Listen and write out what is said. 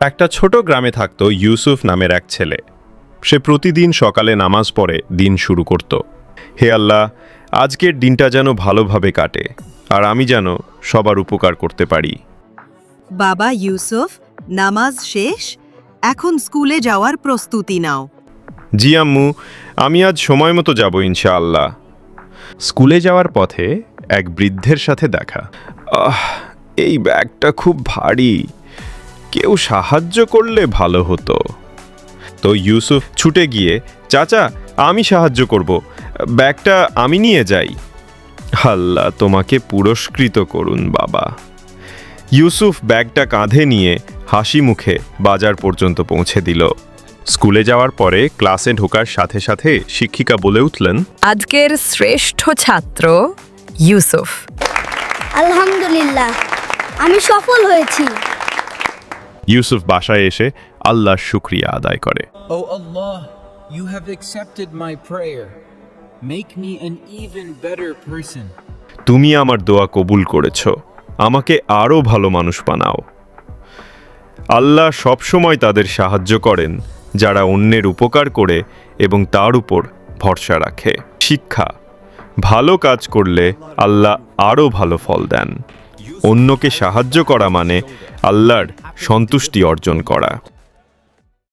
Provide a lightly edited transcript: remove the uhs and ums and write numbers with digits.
একটা ছোট গ্রামে থাকত ইউসুফ নামের এক ছেলে। সে প্রতিদিন সকালে নামাজ পড়ে দিন শুরু করত। হে আল্লাহ, আজকের দিনটা যেন ভালোভাবে কাটে, আর আমি যেন সবার উপকার করতে পারি। বাবা ইউসুফ, নামাজ শেষ, এখন স্কুলে যাওয়ার প্রস্তুতি নাও। জি আম্মু, আমি আজ সময় মতো যাব ইনশাআল্লাহ। স্কুলে যাওয়ার পথে এক বৃদ্ধের সাথে দেখা। এই ব্যাগটা খুব ভারী, কেউ সাহায্য করলে ভালো হতো। তো ইউসুফ ছুটে গিয়ে, চাচা আমি সাহায্য করব, ব্যাগটা আমি নিয়ে যাই। আল্লাহ তোমাকে পুরস্কৃত করুন বাবা। ইউসুফ ব্যাগটা কাঁধে নিয়ে হাসি মুখে বাজার পর্যন্ত পৌঁছে দিল। স্কুলে যাওয়ার পরে ক্লাসে ঢোকার সাথে সাথে শিক্ষিকা বলে উঠলেন, আজকের শ্রেষ্ঠ ছাত্র ইউসুফ। আলহামদুলিল্লাহ, আমি সফল হয়েছি। ইউসুফ বাসায় এসে আল্লাহর শুকরিয়া আদায় করে। O Allah, you have accepted my prayer. Make me an even better person. তুমি আমার দোয়া কবুল করেছ, আমাকে আরও ভালো মানুষ বানাও। আল্লাহ সবসময় তাদের সাহায্য করেন যারা অন্যের উপকার করে এবং তার উপর ভরসা রাখে। শিক্ষা: ভালো কাজ করলে আল্লাহ আরও ভালো ফল দেন। অন্যকে সাহায্য করা মানে আল্লাহর সন্তুষ্টি অর্জন করা।